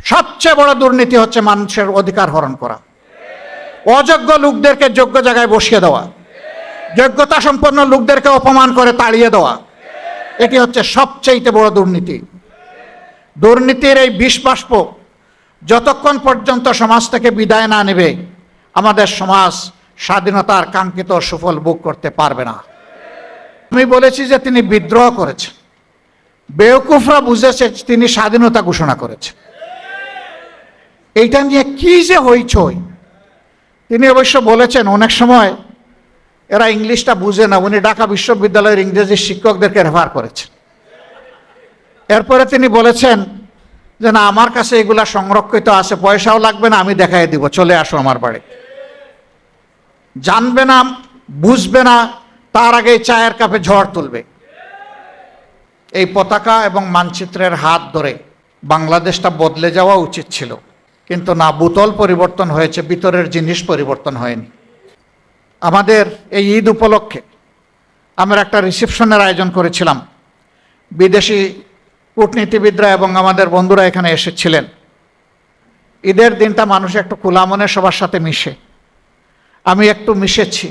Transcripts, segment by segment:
সবচেয়ে বড় দুর্নীতি হচ্ছে মানুষের অধিকার হরণ করা, অযোগ্য লোকদেরকে যোগ্য জায়গায় বসিয়ে দেওয়া, যোগ্যতা সম্পন্ন লোকদেরকে অপমান করে তাড়িয়ে দেওয়া, এটি হচ্ছে সবচেয়ে বড় দুর্নীতি। দুর্নীতির এই বিষ বাষ্প যতক্ষণ পর্যন্ত সমাজ থেকে বিদায় না নেবে, আমাদের সমাজ স্বাধীনতার কাঙ্ক্ষিত সুফল ভোগ করতে পারবে না। আমি বলেছি যে তিনি বিদ্রোহ করেছেন, বেওকুফরা বুঝেছে তিনি স্বাধীনতা ঘোষণা করেছেন। এইটা নিয়ে কি যে হইচই। তিনি অবশ্য বলেছেন অনেক সময় এরা ইংলিশটা বুঝে না, উনি ঢাকা বিশ্ববিদ্যালয়ের ইংরেজি শিক্ষকদেরকে রেফার করেছেন। এরপরে তিনি বলেছেন যে না, আমার কাছে এগুলা সংরক্ষিত আছে, পয়সাও লাগবে না, আমি দেখাই দিব, চলে আসো আমার বাড়ি। জানবে না, বুঝবে না, তার আগে চায়ের কাপে ঝড় তুলবে। এই পতাকা এবং মানচিত্রের হাত ধরে বাংলাদেশটা বদলে যাওয়া উচিত ছিল, কিন্তু না, বোতল পরিবর্তন হয়েছে, ভিতরের জিনিস পরিবর্তন হয়নি। আমাদের এই ঈদ উপলক্ষে আমরা একটা রিসেপশনের আয়োজন করেছিলাম। বিদেশি কূটনীতিবিদরা এবং আমাদের বন্ধুরা এখানে এসেছিলেন। ঈদের দিনটা মানুষ একটু খোলা মনে সবার সাথে মিশে, আমি একটু মিশেছি।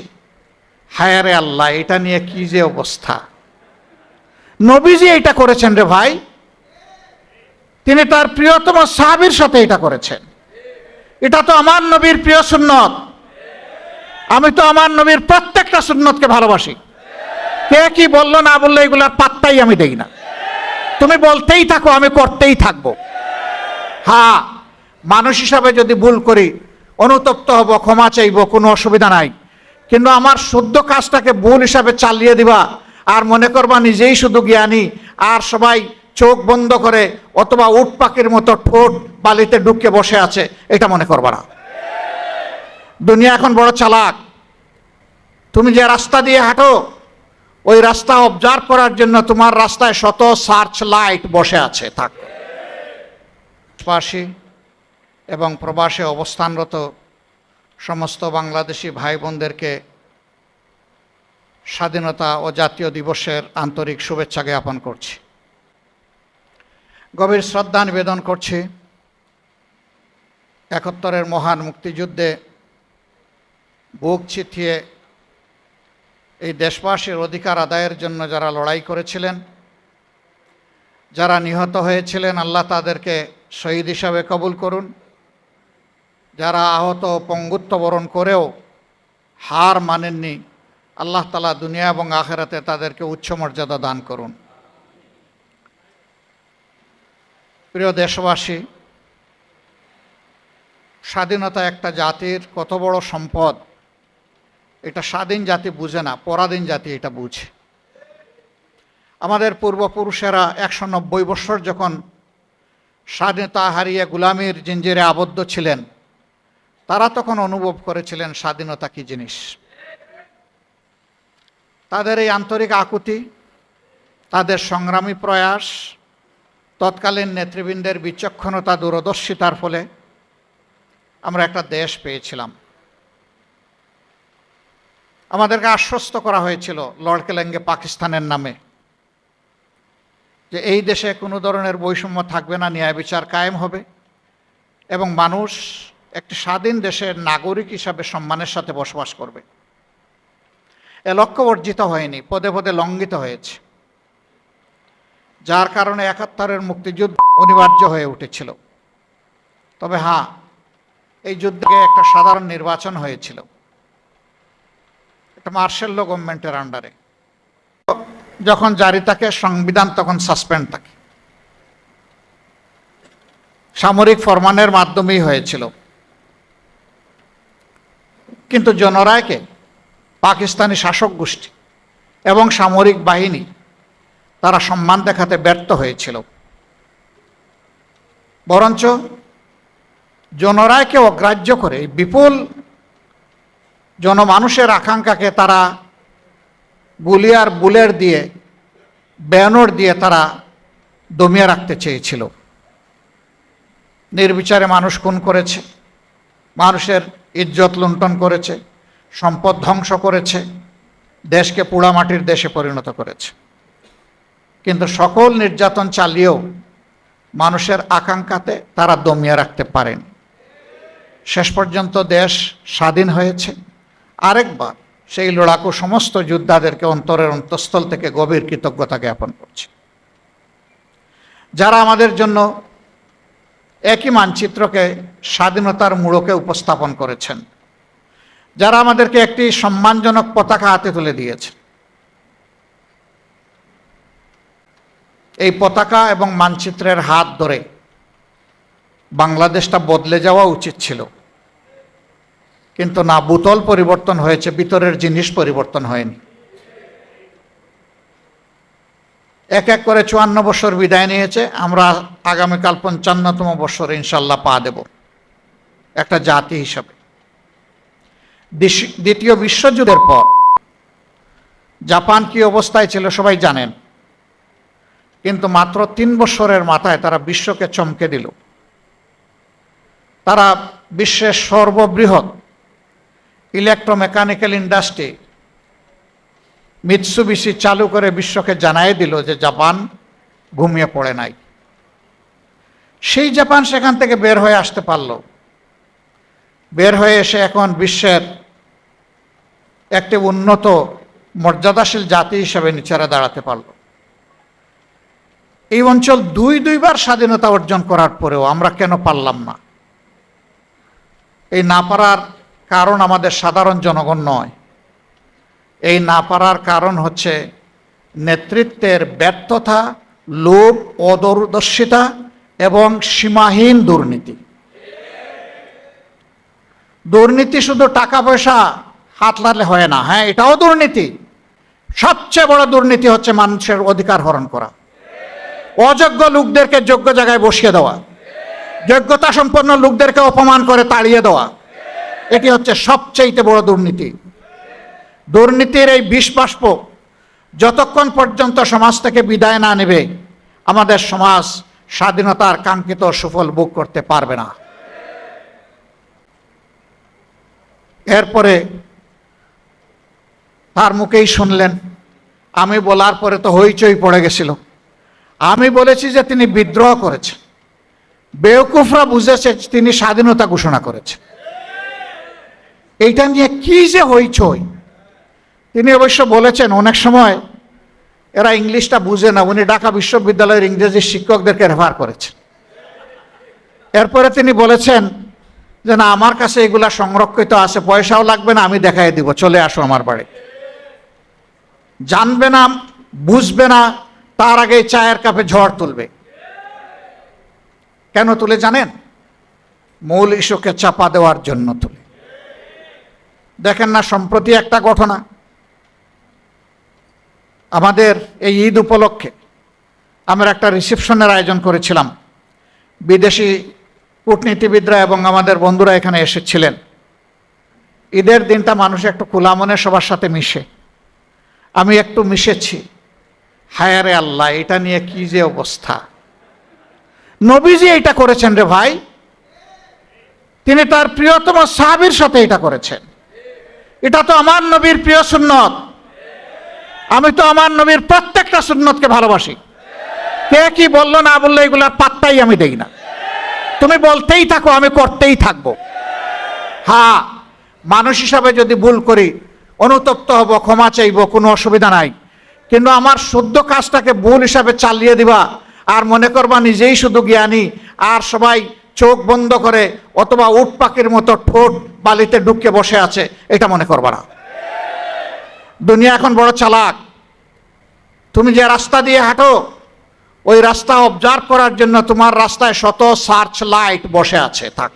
হায়ারে আল্লাহ, এটা নিয়ে কি যে অবস্থা। নবীজি এটা করেছেন রে ভাই, তিনি তার প্রিয়তম সাহাবীর সাথে এটা করেছেন। এটা তো আমার নবীর প্রিয় সুন্নত। আমি তো আমার নবীর প্রত্যেকটা সুন্নতকে ভালোবাসি। কে কি বললো না বললো এগুলার পাত্তাই আমি দেই না। তুমি বলতেই থাকো, আমি করতেই থাকবো। হ্যাঁ, মানুষ হিসাবে যদি ভুল করি অনুতপ্ত হব, ক্ষমা চাইব, কোনো অসুবিধা নাই। কিন্তু আমার শুদ্ধ কাজটাকে ভুল হিসাবে চালিয়ে দিবা আর মনে করবা নিজেই শুধু জ্ঞানী, আর সবাই চোখ বন্ধ করে অথবা উট পাখির মতো ঠোঁট বালিতে ঢুকে বসে আছে, এটা মনে করবা না। দুনিয়া এখন বড় চালাক। তুমি যে রাস্তা দিয়ে হাঁটো, ওই রাস্তা অবজার্ভ করার জন্য তোমার রাস্তায় শত সার্চ লাইট বসে আছে। থাক। প্রবাসী এবং প্রবাসে অবস্থানরত সমস্ত বাংলাদেশি ভাই বোনদেরকে স্বাধীনতা ও জাতীয় দিবসের আন্তরিক শুভেচ্ছা জ্ঞাপন করছি। গভীর শ্রদ্ধা নিবেদন করছি ৭১-এর মহান মুক্তিযুদ্ধে বুক চিতিয়ে এই দেশবাসীর অধিকার আদায়ের জন্য যারা লড়াই করেছিলেন, যারা নিহত হয়েছিলেন, আল্লাহ তাদেরকে শহীদ হিসাবে কবুল করুন। যারা আহত পঙ্গুত্ব বরণ করেও হার মানেননি, আল্লাহ তাআলা দুনিয়া এবং আখিরাতে তাদেরকে উচ্চ মর্যাদা দান করুন। প্রিয় দেশবাসী, স্বাধীনতা একটা জাতির কত বড় সম্পদ, এটা স্বাধীন জাতি বুঝে না, পরাধীন জাতি এটা বুঝে। আমাদের পূর্বপুরুষেরা ১৯০ বছর যখন স্বাধীনতা হারিয়ে গোলামির জিঞ্জিরে আবদ্ধ ছিলেন, তারা তখন অনুভব করেছিলেন স্বাধীনতা কী জিনিস। তাদের এই আন্তরিক আকুতি, তাদের সংগ্রামী প্রয়াস, তৎকালীন নেতৃবৃন্দের বিচক্ষণতা, দূরদর্শিতার ফলে আমরা একটা দেশ পেয়েছিলাম। আমাদেরকে আশ্বস্ত করা হয়েছিল লর্ড কেলেঙ্গে পাকিস্তানের নামে যে এই দেশে কোনো ধরনের বৈষম্য থাকবে না, ন্যায় বিচার কায়েম হবে এবং মানুষ একটি স্বাধীন দেশের নাগরিক হিসাবে সম্মানের সাথে বসবাস করবে। এ লক্ষ্য অর্জিত হয়নি, পদে পদে লঙ্ঘিত হয়েছে, যার কারণে ৭১-এর মুক্তিযুদ্ধ অনিবার্য হয়ে উঠেছিল। তবে হ্যাঁ, এই যুদ্ধে একটা সাধারণ নির্বাচন হয়েছিল, একটা মার্শাল ল গভর্নমেন্টের আন্ডারে। যখন জারি থাকে সংবিধান, তখন সাসপেন্ড থাকে। সামরিক ফরমানের মাধ্যমেই হয়েছিল। কিন্তু জনরায়কে পাকিস্তানি শাসক গোষ্ঠী এবং সামরিক বাহিনী তারা সম্মান দেখাতে ব্যর্থ হয়েছিল। বরঞ্চ জনরায়কে অগ্রাহ্য করে বিপুল জনমানুষের আকাঙ্ক্ষাকে তারা গুলি আর বুলেট দিয়ে, ব্যানর দিয়ে তারা দমিয়ে রাখতে চেয়েছিল। নির্বিচারে মানুষ খুন করেছে, মানুষের ইজ্জত লুণ্ঠন করেছে, সম্পদ ধ্বংস করেছে, দেশকে পোড়ামাটির দেশে পরিণত করেছে। কিন্তু সকল নির্যাতন চালিয়েও মানুষের আকাঙ্ক্ষাতে তারা দমিয়ে রাখতে পারেন। শেষ পর্যন্ত দেশ স্বাধীন হয়েছে। আরেকবার সেই লড়াকু সমস্ত যোদ্ধাদেরকে অন্তরের অন্তঃস্থল থেকে গভীর কৃতজ্ঞতা জ্ঞাপন করছি, যারা আমাদের জন্য একই মানচিত্রকে স্বাধীনতার মূলকে উপস্থাপন করেছেন, যারা আমাদেরকে একটি সম্মানজনক পতাকা হাতে তুলে দিয়েছে। এই পতাকা এবং মানচিত্রের হাত ধরে বাংলাদেশটা বদলে যাওয়া উচিত ছিল, কিন্তু না, বোতল পরিবর্তন হয়েছে, ভিতরের জিনিস পরিবর্তন হয়নি। এক এক করে 54 বছর বিদায় নিয়েছে। আমরা আগামীকাল 55তম বছর ইনশাল্লাহ পা দেব একটা জাতি হিসাবে। দ্বিতীয় বিশ্বযুদ্ধের পর জাপান কি অবস্থায় ছিল সবাই জানেন, কিন্তু মাত্র 3 বছরের মাথায় তারা বিশ্বকে চমকে দিল। তারা বিশ্বের সর্ববৃহৎ ইলেকট্রোমেকানিক্যাল ইন্ডাস্ট্রি মিৎসুবিশি চালু করে বিশ্বকে জানাই দিল যে জাপান ঘুমিয়ে পড়ে নাই। সেই জাপান সেখান থেকে বের হয়ে আসতে পারল, বের হয়ে এসে এখন বিশ্বের একটি উন্নত মর্যাদাশীল জাতি হিসেবে নিচেরা দাঁড়াতে পারল। এই অঞ্চল দুইবার স্বাধীনতা অর্জন করার পরেও আমরা কেন পারলাম না? এই না পারার কারণ আমাদের সাধারণ জনগণ নয়। এই না পারার কারণ হচ্ছে নেতৃত্বের ব্যর্থতা, লোভ, অদূরদর্শিতা এবং সীমাহীন দুর্নীতি। দুর্নীতি শুধু টাকা পয়সা হাতলালে হয় না, হ্যাঁ এটাও দুর্নীতি। সবচেয়ে বড় দুর্নীতি হচ্ছে মানুষের অধিকার হরণ করা, অযোগ্য লোকদেরকে যোগ্য জায়গায় বসিয়ে দেওয়া, যোগ্যতা সম্পন্ন লোকদেরকে অপমান করে তাড়িয়ে দেওয়া, এটি হচ্ছে সবচেয়ে বড় দুর্নীতি। দুর্নীতির এই বিষবাষ্প যতক্ষণ পর্যন্ত সমাজ থেকে বিদায় না নেবে, আমাদের সমাজ স্বাধীনতার কাঙ্ক্ষিত সুফল ভোগ করতে পারবে না। এরপরে তার মুখেই শুনলেন, আমি বলার পরে তো হইচই পড়ে গেছিল। আমি বলেছি যে তিনি বিদ্রোহ করেছেন, বেওকুফরা বুঝেছে তিনি স্বাধীনতা ঘোষণা করেছেন। এইটা নিয়ে কি যে হইচই। তিনি অবশ্য বলেছেন অনেক সময় এরা ইংলিশটা বুঝে না, উনি ঢাকা বিশ্ববিদ্যালয়ের ইংরেজি শিক্ষকদেরকে রেফার করেছেন। এরপরে তিনি বলেছেন যে না, আমার কাছে এগুলা সংরক্ষিত আছে, পয়সাও লাগবে না, আমি দেখাই দিব, চলে আসো আমার বাড়ি। জানবে না, বুঝবে না, তার আগে চায়ের কাপে ঝড় তুলবে। কেন তুলে জানেন? মূল ইস্যুকে চাপা দেওয়ার জন্য তুলে। দেখেন না, সম্প্রতি একটা ঘটনা, আমাদের এই ঈদ উপলক্ষে আমরা একটা রিসেপশনের আয়োজন করেছিলাম। বিদেশি কূটনীতিবিদরা এবং আমাদের বন্ধুরা এখানে এসেছিলেন। ঈদের দিনটা মানুষ একটু খোলা মনে সবার সাথে মিশে, আমি একটু মিশেছি। হায় রে আল্লাহ, এটা নিয়ে কি যে অবস্থা। নবীজি এটা করেছেন রে ভাই, তিনি তার প্রিয়তম সাহাবীর সাথে এটা করেছেন। এটা তো আমার নবীর প্রিয় সুন্নত। আমি তো আমার নবীর প্রত্যেকটা সুন্নতকে ভালোবাসি। কে কি বললো না বললো এগুলার পাত্তাই আমি দেই না। তুমি বলতেই থাকো, আমি করতেই থাকবো। হ্যাঁ, মানুষ হিসাবে যদি ভুল করি অনুতপ্ত হব, ক্ষমা চাইব, কোনো অসুবিধা নাই। কিন্তু আমার শুদ্ধ কাজটাকে ভুল হিসাবে চালিয়ে দিবা আর মনে করবা নিজেই শুধু জ্ঞানী, আর সবাই চোখ বন্ধ করে অথবা উট পাখির মতো ঠোঁট বালিতে ঢুকে বসে আছে, এটা মনে করবা না। দুনিয়া এখন বড় চালাক। তুমি যে রাস্তা দিয়ে হাঁটো, ওই রাস্তা অবজার্ভ করার জন্য তোমার রাস্তায় শত সার্চ লাইট বসে আছে। থাক।